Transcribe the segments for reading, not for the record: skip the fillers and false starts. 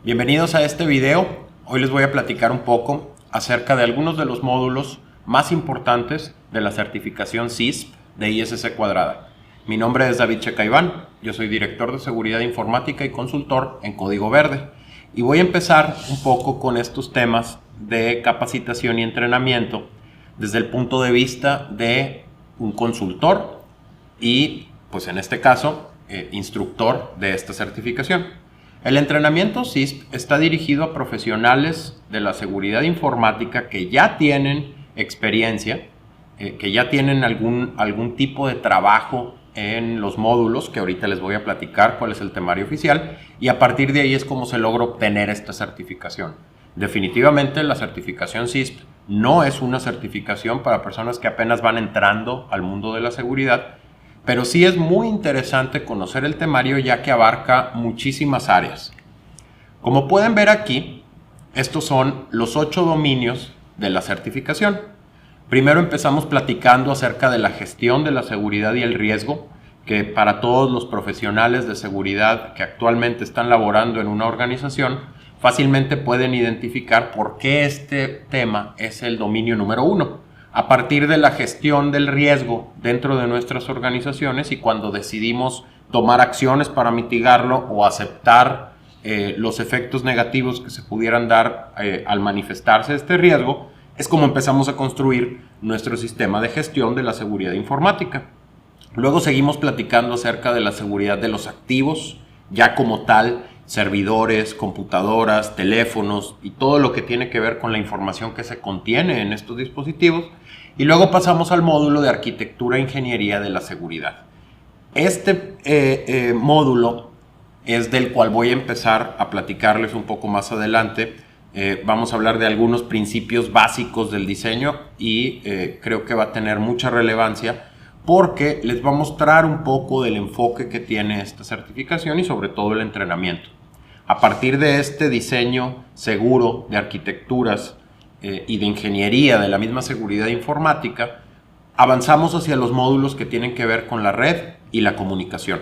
Bienvenidos a este video. Hoy les voy a platicar un poco acerca de algunos de los módulos más importantes de la certificación CISP de ISC Cuadrada. Mi nombre es David Checaiván, yo soy director de seguridad informática y consultor en Código Verde. Y voy a empezar un poco con estos temas de capacitación y entrenamiento desde el punto de vista de un consultor y, pues en este caso, instructor de esta certificación. El entrenamiento CISP está dirigido a profesionales de la seguridad informática que ya tienen experiencia, que ya tienen algún tipo de trabajo en los módulos, que ahorita les voy a platicar cuál es el temario oficial, y a partir de ahí es como se logra obtener esta certificación. Definitivamente la certificación CISP no es una certificación para personas que apenas van entrando al mundo de la seguridad, pero sí es muy interesante conocer el temario ya que abarca muchísimas áreas. Como pueden ver aquí, estos son los 8 dominios de la certificación. Primero empezamos platicando acerca de la gestión de la seguridad y el riesgo, que para todos los profesionales de seguridad que actualmente están laborando en una organización, fácilmente pueden identificar por qué este tema es el dominio número 1. A partir de la gestión del riesgo dentro de nuestras organizaciones y cuando decidimos tomar acciones para mitigarlo o aceptar los efectos negativos que se pudieran dar al manifestarse este riesgo, es como empezamos a construir nuestro sistema de gestión de la seguridad informática. Luego seguimos platicando acerca de la seguridad de los activos, ya como tal, servidores, computadoras, teléfonos y todo lo que tiene que ver con la información que se contiene en estos dispositivos. Y luego pasamos al módulo de arquitectura e ingeniería de la seguridad. Este módulo es del cual voy a empezar a platicarles un poco más adelante. Vamos a hablar de algunos principios básicos del diseño y creo que va a tener mucha relevancia porque les va a mostrar un poco del enfoque que tiene esta certificación y sobre todo el entrenamiento. A partir de este diseño seguro de arquitecturas y de ingeniería de la misma seguridad informática, avanzamos hacia los módulos que tienen que ver con la red y la comunicación.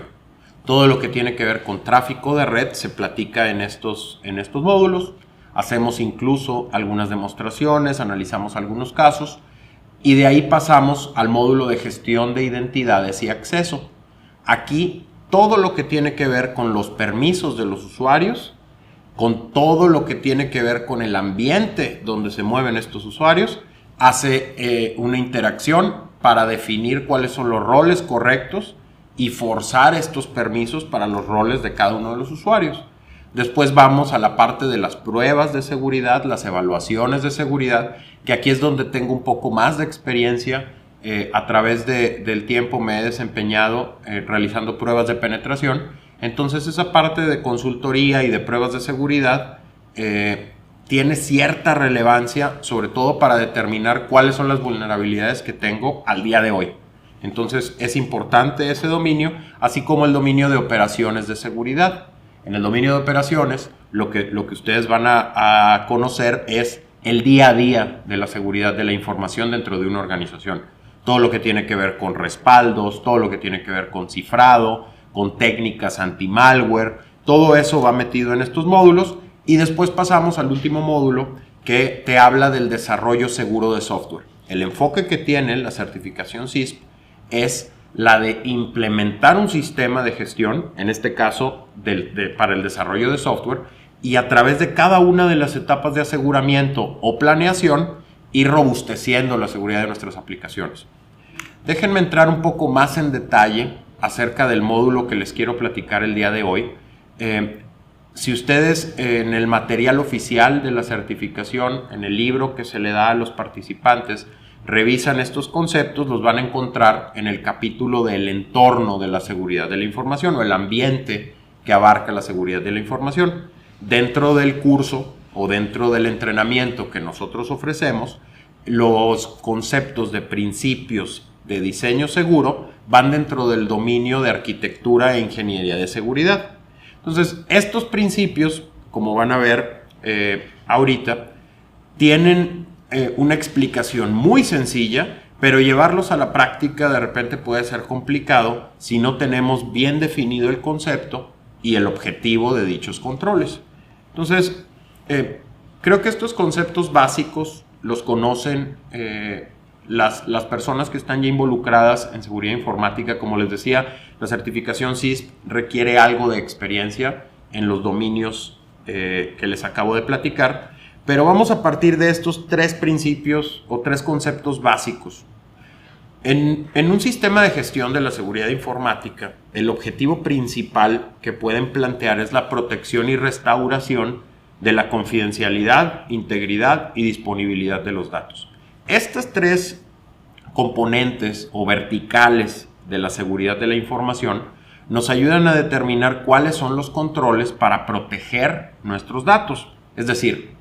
Todo lo que tiene que ver con tráfico de red se platica en estos módulos. Hacemos incluso algunas demostraciones, analizamos algunos casos y de ahí pasamos al módulo de gestión de identidades y acceso. Aquí todo lo que tiene que ver con los permisos de los usuarios, con todo lo que tiene que ver con el ambiente donde se mueven estos usuarios, hace una interacción para definir cuáles son los roles correctos y forzar estos permisos para los roles de cada uno de los usuarios. Después vamos a la parte de las pruebas de seguridad, las evaluaciones de seguridad, que aquí es donde tengo un poco más de experiencia. A través del tiempo me he desempeñado realizando pruebas de penetración. Entonces esa parte de consultoría y de pruebas de seguridad tiene cierta relevancia, sobre todo para determinar cuáles son las vulnerabilidades que tengo al día de hoy. Entonces es importante ese dominio, así como el dominio de operaciones de seguridad. En el dominio de operaciones, lo que ustedes van a conocer es el día a día de la seguridad de la información dentro de una organización. Todo lo que tiene que ver con respaldos, todo lo que tiene que ver con cifrado, con técnicas anti-malware, todo eso va metido en estos módulos. Y después pasamos al último módulo que te habla del desarrollo seguro de software. El enfoque que tiene la certificación CISP es la de implementar un sistema de gestión, en este caso para el desarrollo de software, y a través de cada una de las etapas de aseguramiento o planeación, ir robusteciendo la seguridad de nuestras aplicaciones. Déjenme entrar un poco más en detalle acerca del módulo que les quiero platicar el día de hoy. Si ustedes en el material oficial de la certificación, en el libro que se le da a los participantes, revisan estos conceptos, los van a encontrar en el capítulo del entorno de la seguridad de la información o el ambiente que abarca la seguridad de la información. Dentro del curso o dentro del entrenamiento que nosotros ofrecemos, los conceptos de principios de diseño seguro van dentro del dominio de arquitectura e ingeniería de seguridad. Entonces, estos principios, como van a ver ahorita, tienen una explicación muy sencilla, pero llevarlos a la práctica de repente puede ser complicado si no tenemos bien definido el concepto y el objetivo de dichos controles. Entonces, creo que estos conceptos básicos los conocen las personas que están ya involucradas en seguridad informática. Como les decía, la certificación CISP requiere algo de experiencia en los dominios que les acabo de platicar, pero vamos a partir de estos 3 principios o 3 conceptos básicos. En un sistema de gestión de la seguridad informática, el objetivo principal que pueden plantear es la protección y restauración de la confidencialidad, integridad y disponibilidad de los datos. Estas 3 componentes o verticales de la seguridad de la información nos ayudan a determinar cuáles son los controles para proteger nuestros datos. Es decir,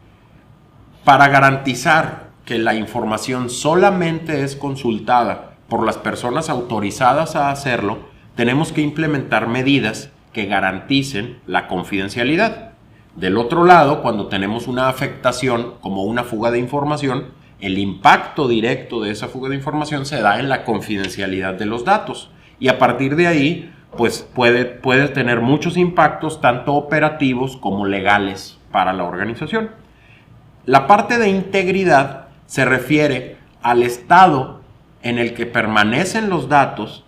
para garantizar que la información solamente es consultada por las personas autorizadas a hacerlo, tenemos que implementar medidas que garanticen la confidencialidad. Del otro lado, cuando tenemos una afectación como una fuga de información, el impacto directo de esa fuga de información se da en la confidencialidad de los datos. Y a partir de ahí, pues puede tener muchos impactos, tanto operativos como legales para la organización. La parte de integridad se refiere al estado en el que permanecen los datos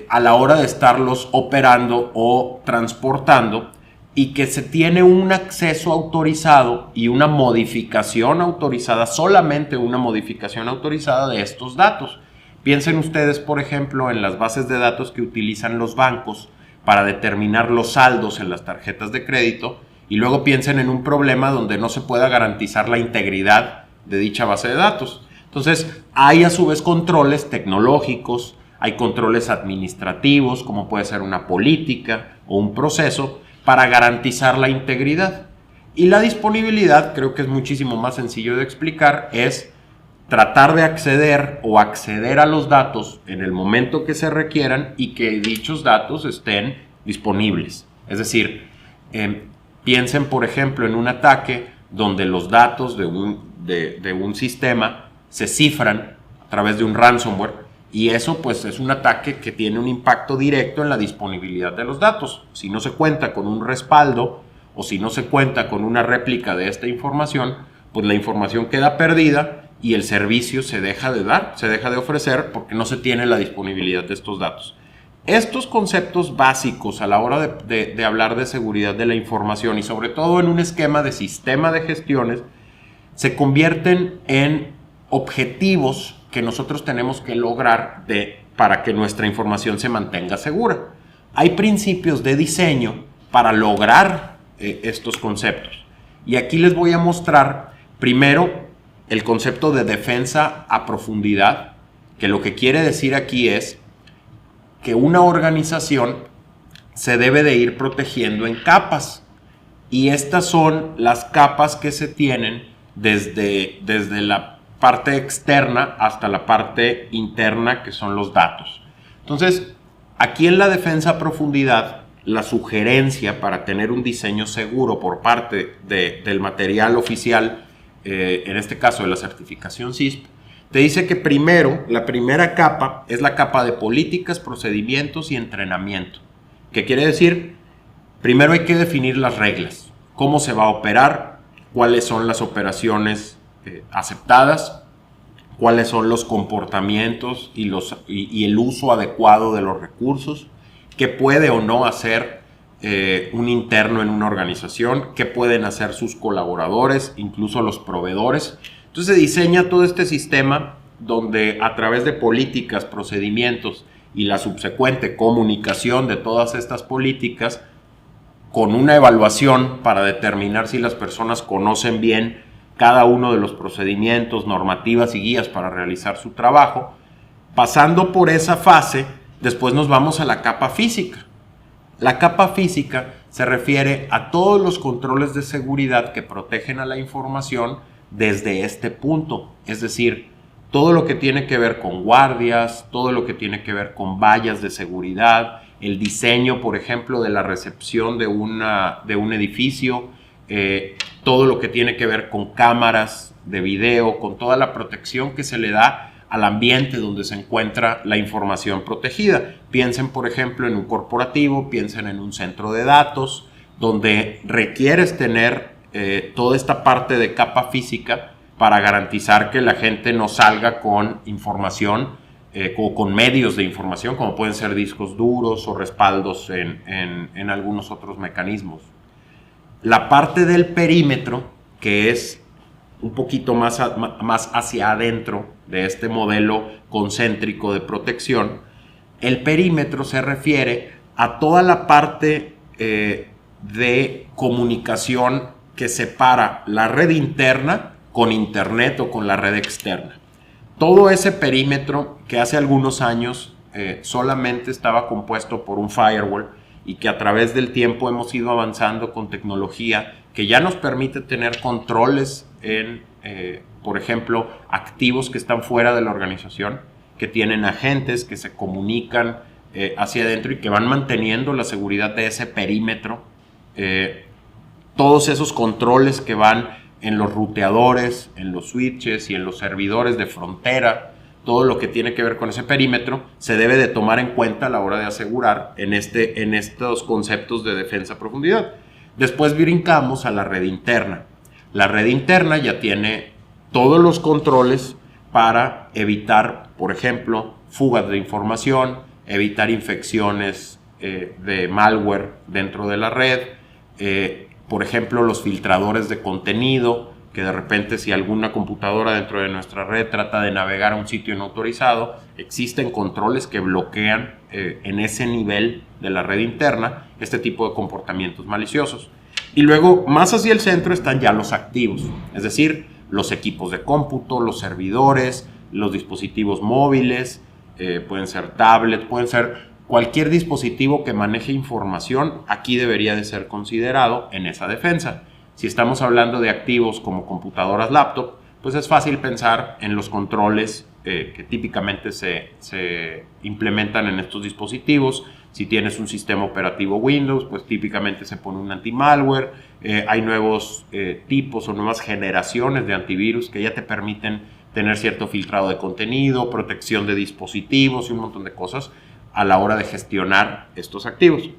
a la hora de estarlos operando o transportando, y que se tiene un acceso autorizado y una modificación autorizada, solamente una modificación autorizada de estos datos. Piensen ustedes, por ejemplo, en las bases de datos que utilizan los bancos para determinar los saldos en las tarjetas de crédito, y luego piensen en un problema donde no se pueda garantizar la integridad de dicha base de datos. Entonces, hay a su vez controles tecnológicos, hay controles administrativos, como puede ser una política o un proceso, para garantizar la integridad. Y la disponibilidad, creo que es muchísimo más sencillo de explicar, es tratar de acceder a los datos en el momento que se requieran y que dichos datos estén disponibles. Es decir, piensen por ejemplo en un ataque donde los datos de un sistema se cifran a través de un ransomware, y eso pues es un ataque que tiene un impacto directo en la disponibilidad de los datos. Si no se cuenta con un respaldo o si no se cuenta con una réplica de esta información, pues la información queda perdida y el servicio se deja de dar, se deja de ofrecer, porque no se tiene la disponibilidad de estos datos. Estos conceptos básicos a la hora de hablar de seguridad de la información, y sobre todo en un esquema de sistema de gestiones, se convierten en objetivos que nosotros tenemos que lograr para que nuestra información se mantenga segura. Hay principios de diseño para lograr estos conceptos. Y aquí les voy a mostrar primero el concepto de defensa a profundidad, que lo que quiere decir aquí es que una organización se debe de ir protegiendo en capas. Y estas son las capas que se tienen desde la parte externa hasta la parte interna, que son los datos. Entonces, aquí en la defensa a profundidad, la sugerencia para tener un diseño seguro por parte del material oficial, en este caso de la certificación CISP, te dice que primero, la primera capa es la capa de políticas, procedimientos y entrenamiento. ¿Qué quiere decir? Primero hay que definir las reglas, cómo se va a operar, cuáles son las operaciones aceptadas, cuáles son los comportamientos y el uso adecuado de los recursos, qué puede o no hacer un interno en una organización, qué pueden hacer sus colaboradores, incluso los proveedores. Entonces se diseña todo este sistema donde a través de políticas, procedimientos y la subsecuente comunicación de todas estas políticas, con una evaluación para determinar si las personas conocen bien cada uno de los procedimientos, normativas y guías para realizar su trabajo. Pasando por esa fase, después nos vamos a la capa física. La capa física se refiere a todos los controles de seguridad que protegen a la información desde este punto, es decir, todo lo que tiene que ver con guardias, todo lo que tiene que ver con vallas de seguridad, el diseño, por ejemplo, de la recepción de un edificio, todo lo que tiene que ver con cámaras de video, con toda la protección que se le da al ambiente donde se encuentra la información protegida. Piensen, por ejemplo, en un corporativo, piensen en un centro de datos, donde requieres tener toda esta parte de capa física para garantizar que la gente no salga con información o con medios de información, como pueden ser discos duros o respaldos en algunos otros mecanismos. La parte del perímetro, que es un poquito más hacia adentro de este modelo concéntrico de protección, el perímetro se refiere a toda la parte de comunicación que separa la red interna con internet o con la red externa. Todo ese perímetro que hace algunos años solamente estaba compuesto por un firewall y que a través del tiempo hemos ido avanzando con tecnología que ya nos permite tener controles en, por ejemplo, activos que están fuera de la organización, que tienen agentes que se comunican hacia adentro y que van manteniendo la seguridad de ese perímetro. Todos esos controles que van en los ruteadores, en los switches y en los servidores de frontera, todo lo que tiene que ver con ese perímetro se debe de tomar en cuenta a la hora de asegurar en estos conceptos de defensa a profundidad. Después brincamos a la red interna. La red interna ya tiene todos los controles para evitar, por ejemplo, fugas de información, evitar infecciones de malware dentro de la red, por ejemplo, los filtradores de contenido, que de repente si alguna computadora dentro de nuestra red trata de navegar a un sitio no autorizado, existen controles que bloquean en ese nivel de la red interna este tipo de comportamientos maliciosos. Y luego, más hacia el centro, están ya los activos, es decir, los equipos de cómputo, los servidores, los dispositivos móviles, pueden ser tablets, pueden ser cualquier dispositivo que maneje información. Aquí debería de ser considerado en esa defensa. Si estamos hablando de activos como computadoras laptop, pues es fácil pensar en los controles que típicamente se implementan en estos dispositivos. Si tienes un sistema operativo Windows, pues típicamente se pone un anti-malware. Hay nuevos tipos o nuevas generaciones de antivirus que ya te permiten tener cierto filtrado de contenido, protección de dispositivos y un montón de cosas a la hora de gestionar estos activos.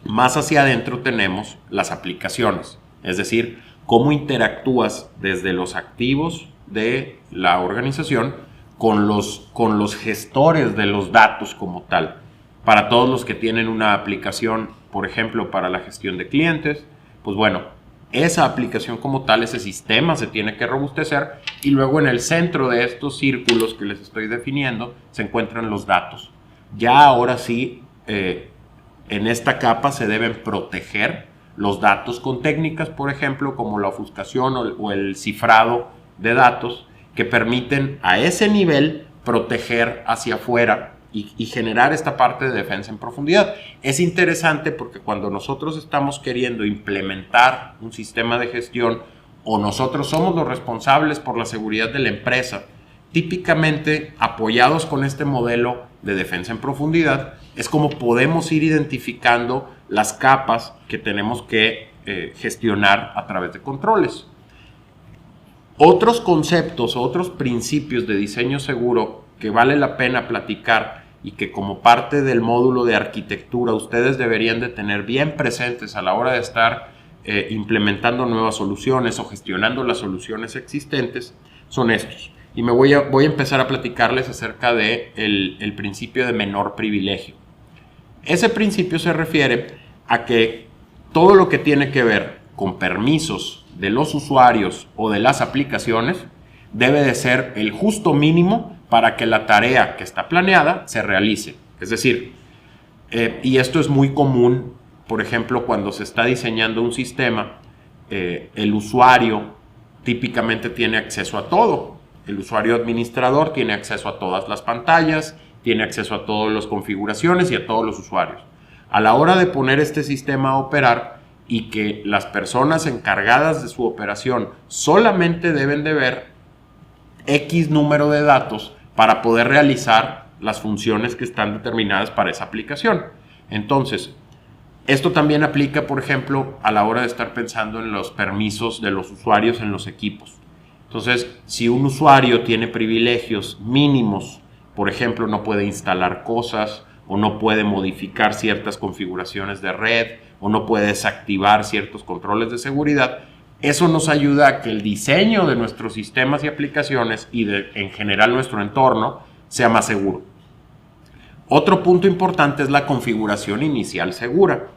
Más hacia adentro tenemos las aplicaciones, es decir, cómo interactúas desde los activos de la organización con los gestores de los datos como tal. Para todos los que tienen una aplicación, por ejemplo, para la gestión de clientes, pues bueno, esa aplicación como tal, ese sistema se tiene que robustecer y luego en el centro de estos círculos que les estoy definiendo se encuentran los datos. Ya ahora sí, en esta capa se deben proteger los datos con técnicas, por ejemplo, como la ofuscación o el cifrado de datos, que permiten a ese nivel proteger hacia afuera y generar esta parte de defensa en profundidad. Es interesante porque cuando nosotros estamos queriendo implementar un sistema de gestión o nosotros somos los responsables por la seguridad de la empresa, típicamente apoyados con este modelo de defensa en profundidad, es como podemos ir identificando las capas que tenemos que gestionar a través de controles. Otros conceptos, otros principios de diseño seguro que vale la pena platicar y que como parte del módulo de arquitectura ustedes deberían de tener bien presentes a la hora de estar implementando nuevas soluciones o gestionando las soluciones existentes, son estos. Y voy a empezar a platicarles acerca del principio de menor privilegio. Ese principio se refiere a que todo lo que tiene que ver con permisos de los usuarios o de las aplicaciones debe de ser el justo mínimo para que la tarea que está planeada se realice. Es decir, y esto es muy común, por ejemplo, cuando se está diseñando un sistema, el usuario típicamente tiene acceso a todo. El usuario administrador tiene acceso a todas las pantallas, tiene acceso a todas las configuraciones y a todos los usuarios. A la hora de poner este sistema a operar y que las personas encargadas de su operación solamente deben de ver X número de datos para poder realizar las funciones que están determinadas para esa aplicación. Entonces, esto también aplica, por ejemplo, a la hora de estar pensando en los permisos de los usuarios en los equipos. Entonces, si un usuario tiene privilegios mínimos, por ejemplo, no puede instalar cosas o no puede modificar ciertas configuraciones de red o no puede desactivar ciertos controles de seguridad. Eso nos ayuda a que el diseño de nuestros sistemas y aplicaciones y en general nuestro entorno sea más seguro. Otro punto importante es la configuración inicial segura.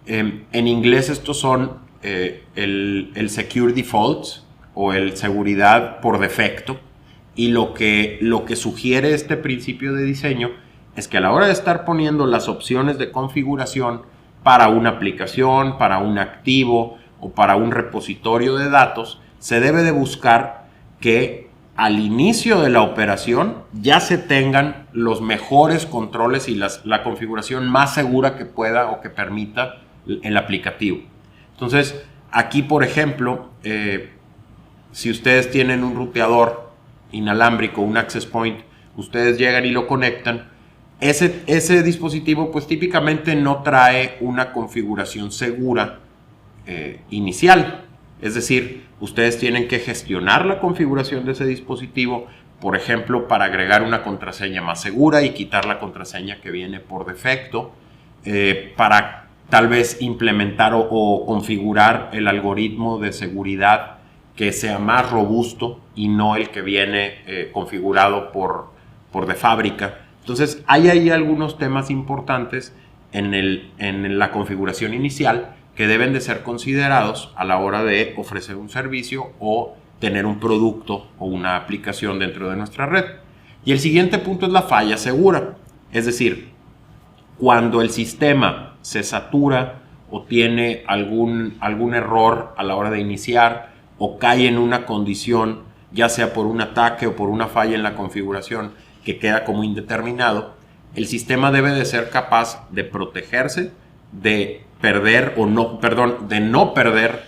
En inglés estos son el Secure Defaults o el seguridad por defecto, y lo que sugiere este principio de diseño es que a la hora de estar poniendo las opciones de configuración para una aplicación, para un activo o para un repositorio de datos, se debe de buscar que al inicio de la operación ya se tengan los mejores controles y la configuración más segura que pueda o que permita el aplicativo. Entonces, aquí, por ejemplo, si ustedes tienen un ruteador inalámbrico, un access point, ustedes llegan y lo conectan, ese dispositivo pues típicamente no trae una configuración segura inicial. Es decir, ustedes tienen que gestionar la configuración de ese dispositivo, por ejemplo, para agregar una contraseña más segura y quitar la contraseña que viene por defecto, para tal vez implementar o configurar el algoritmo de seguridad que sea más robusto y no el que viene configurado por de fábrica. Entonces, hay ahí algunos temas importantes en la configuración inicial que deben de ser considerados a la hora de ofrecer un servicio o tener un producto o una aplicación dentro de nuestra red. Y el siguiente punto es la falla segura. Es decir, cuando el sistema se satura o tiene algún error a la hora de iniciar o cae en una condición, ya sea por un ataque o por una falla en la configuración que queda como indeterminado, el sistema debe de ser capaz de protegerse, de no perder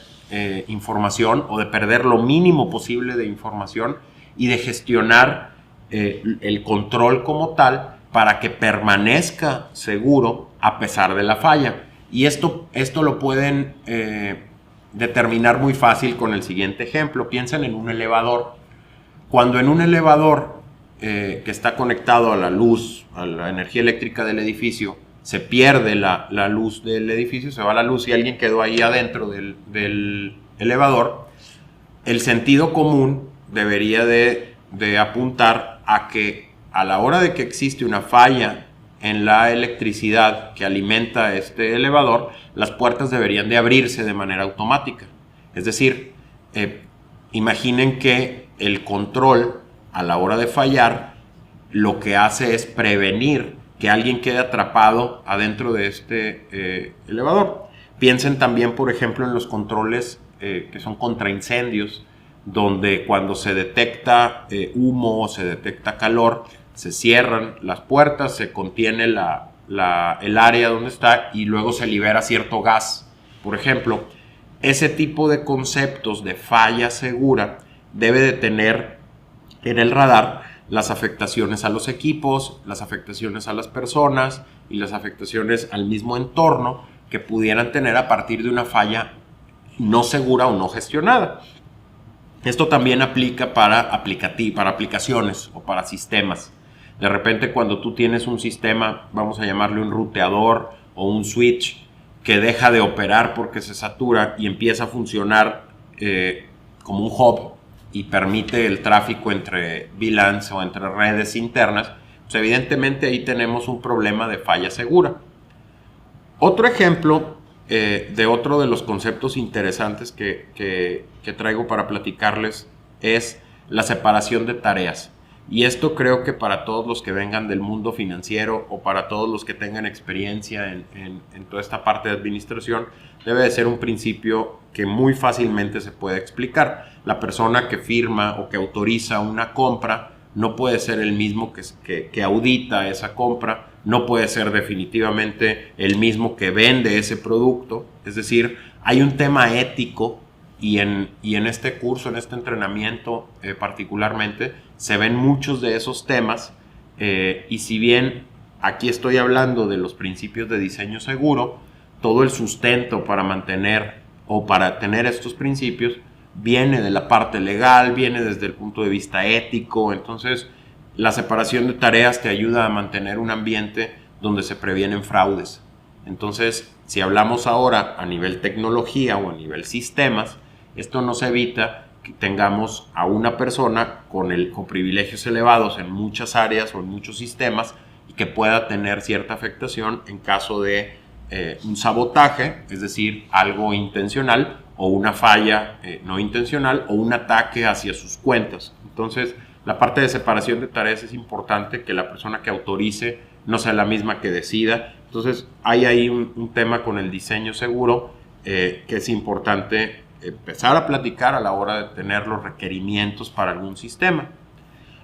información o de perder lo mínimo posible de información y de gestionar el control como tal para que permanezca seguro a pesar de la falla. Y esto lo pueden determinar muy fácil con el siguiente ejemplo. Piensen en un elevador. Cuando en un elevador que está conectado a la luz, a la energía eléctrica del edificio, se pierde la luz del edificio, se va la luz y alguien quedó ahí adentro del elevador, el sentido común debería de apuntar a que a la hora de que existe una falla en la electricidad que alimenta este elevador, las puertas deberían de abrirse de manera automática. Es decir, imaginen que el control a la hora de fallar lo que hace es prevenir que alguien quede atrapado adentro de este elevador. Piensen también, por ejemplo, en los controles que son contra incendios, donde cuando se detecta humo o se detecta calor, se cierran las puertas, se contiene el área donde está y luego se libera cierto gas. Por ejemplo, ese tipo de conceptos de falla segura debe de tener en el radar las afectaciones a los equipos, las afectaciones a las personas y las afectaciones al mismo entorno que pudieran tener a partir de una falla no segura o no gestionada. Esto también aplica para aplicaciones o para sistemas. De repente, cuando tú tienes un sistema, vamos a llamarle un ruteador o un switch, que deja de operar porque se satura y empieza a funcionar como un hub y permite el tráfico entre VLANs o entre redes internas, pues evidentemente ahí tenemos un problema de falla segura. Otro ejemplo de otro de los conceptos interesantes que traigo para platicarles es la separación de tareas. Y esto creo que para todos los que vengan del mundo financiero o para todos los que tengan experiencia en toda esta parte de administración, debe de ser un principio que muy fácilmente se puede explicar. La persona que firma o que autoriza una compra no puede ser el mismo que audita esa compra, no puede ser definitivamente el mismo que vende ese producto. Es decir, hay un tema ético y en este curso, en este entrenamiento particularmente, se ven muchos de esos temas y si bien aquí estoy hablando de los principios de diseño seguro, todo el sustento para mantener o para tener estos principios viene de la parte legal, viene desde el punto de vista ético. Entonces, la separación de tareas te ayuda a mantener un ambiente donde se previenen fraudes. Entonces, si hablamos ahora a nivel tecnología o a nivel sistemas, esto nos evita que tengamos a una persona con privilegios elevados en muchas áreas o en muchos sistemas y que pueda tener cierta afectación en caso de un sabotaje, es decir, algo intencional, o una falla no intencional, o un ataque hacia sus cuentas. Entonces, la parte de separación de tareas es importante, que la persona que autorice no sea la misma que decida. Entonces, hay ahí un tema con el diseño seguro que es importante empezar a platicar a la hora de tener los requerimientos para algún sistema.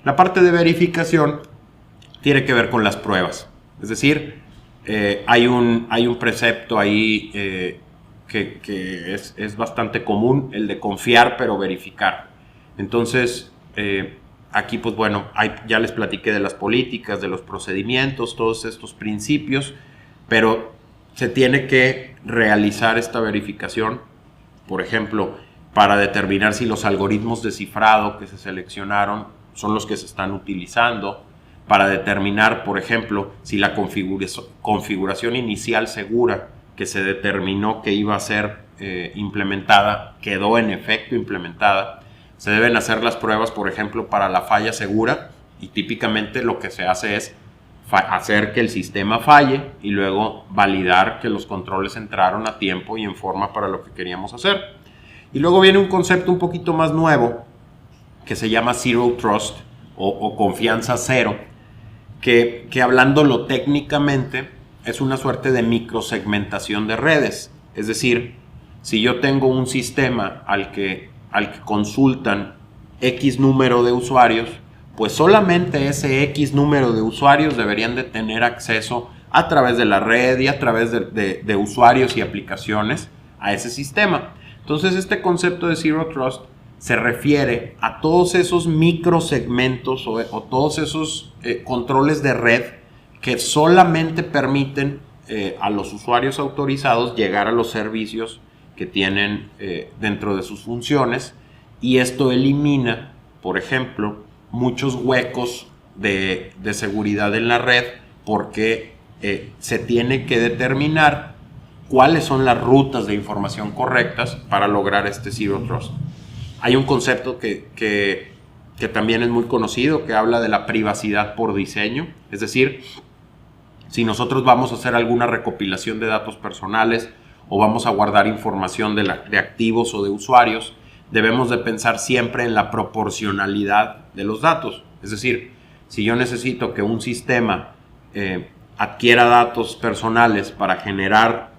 La parte de verificación tiene que ver con las pruebas. Es decir, hay un precepto ahí que es bastante común, el de confiar pero verificar. Entonces, aquí pues bueno, ya les platiqué de las políticas, de los procedimientos, todos estos principios, pero se tiene que realizar esta verificación, por ejemplo, para determinar si los algoritmos de cifrado que se seleccionaron son los que se están utilizando, para determinar, por ejemplo, si la configuración inicial segura que se determinó que iba a ser implementada quedó en efecto implementada. Se deben hacer las pruebas, por ejemplo, para la falla segura, y típicamente lo que se hace es hacer que el sistema falle y luego validar que los controles entraron a tiempo y en forma para lo que queríamos hacer. Y luego viene un concepto un poquito más nuevo que se llama Zero Trust o confianza cero, que hablándolo técnicamente es una suerte de microsegmentación de redes. Es decir, si yo tengo un sistema al que consultan X número de usuarios, pues solamente ese X número de usuarios deberían de tener acceso a través de la red y a través de usuarios y aplicaciones a ese sistema. Entonces, este concepto de Zero Trust se refiere a todos esos microsegmentos o todos esos controles de red que solamente permiten a los usuarios autorizados llegar a los servicios que tienen dentro de sus funciones, y esto elimina, por ejemplo, muchos huecos de seguridad en la red, porque se tiene que determinar cuáles son las rutas de información correctas para lograr este Zero Trust. Hay un concepto que también es muy conocido, que habla de la privacidad por diseño. Es decir, si nosotros vamos a hacer alguna recopilación de datos personales o vamos a guardar información de activos o de usuarios, debemos de pensar siempre en la proporcionalidad de los datos. Es decir, si yo necesito que un sistema adquiera datos personales para generar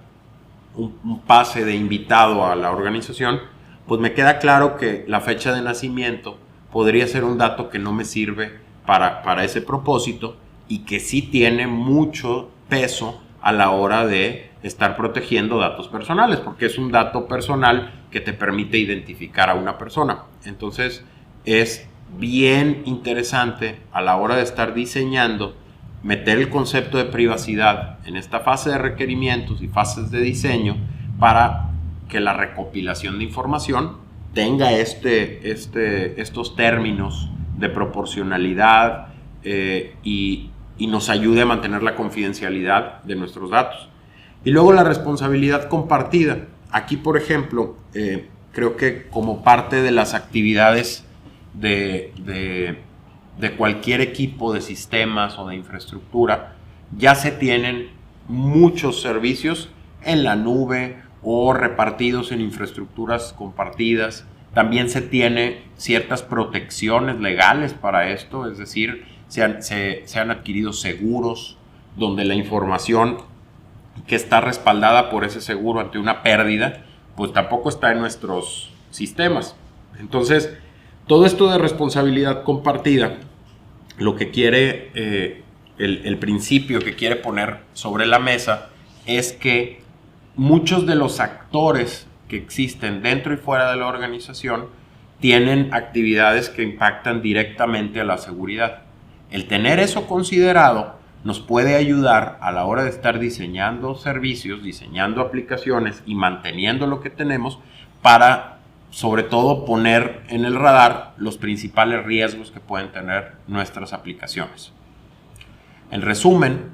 un pase de invitado a la organización, pues me queda claro que la fecha de nacimiento podría ser un dato que no me sirve para ese propósito, y que sí tiene mucho peso a la hora de estar protegiendo datos personales, porque es un dato personal que te permite identificar a una persona. Entonces, es bien interesante a la hora de estar diseñando, meter el concepto de privacidad en esta fase de requerimientos y fases de diseño, para que la recopilación de información tenga estos términos de proporcionalidad y nos ayude a mantener la confidencialidad de nuestros datos. Y luego la responsabilidad compartida. Aquí, por ejemplo, creo que como parte de las actividades de cualquier equipo de sistemas o de infraestructura, ya se tienen muchos servicios en la nube o repartidos en infraestructuras compartidas. También se tiene ciertas protecciones legales para esto, es decir, se han adquirido seguros donde la información que está respaldada por ese seguro ante una pérdida, pues tampoco está en nuestros sistemas. Entonces, todo esto de responsabilidad compartida, lo que quiere, el principio que quiere poner sobre la mesa es que muchos de los actores que existen dentro y fuera de la organización tienen actividades que impactan directamente a la seguridad. El tener eso considerado nos puede ayudar a la hora de estar diseñando servicios, diseñando aplicaciones y manteniendo lo que tenemos, para sobre todo poner en el radar los principales riesgos que pueden tener nuestras aplicaciones. En resumen,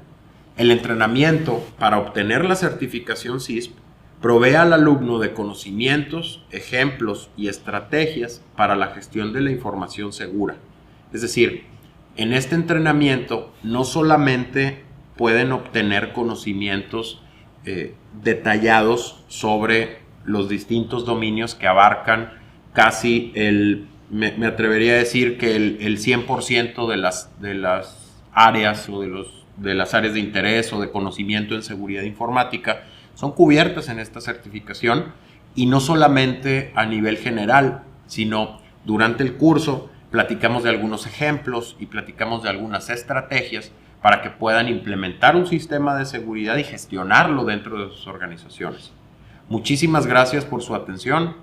El entrenamiento para obtener la certificación CISP provee al alumno de conocimientos, ejemplos y estrategias para la gestión de la información segura. Es decir, en este entrenamiento no solamente pueden obtener conocimientos detallados sobre los distintos dominios que abarcan casi me atrevería a decir que el 100% de las áreas o de las áreas de interés o de conocimiento en seguridad informática son cubiertas en esta certificación, y no solamente a nivel general, sino durante el curso platicamos de algunos ejemplos y platicamos de algunas estrategias para que puedan implementar un sistema de seguridad y gestionarlo dentro de sus organizaciones. Muchísimas gracias por su atención.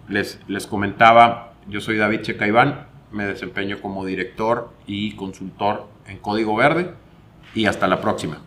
Les comentaba, yo soy David Checaiván, me desempeño como director y consultor en Código Verde, y hasta la próxima.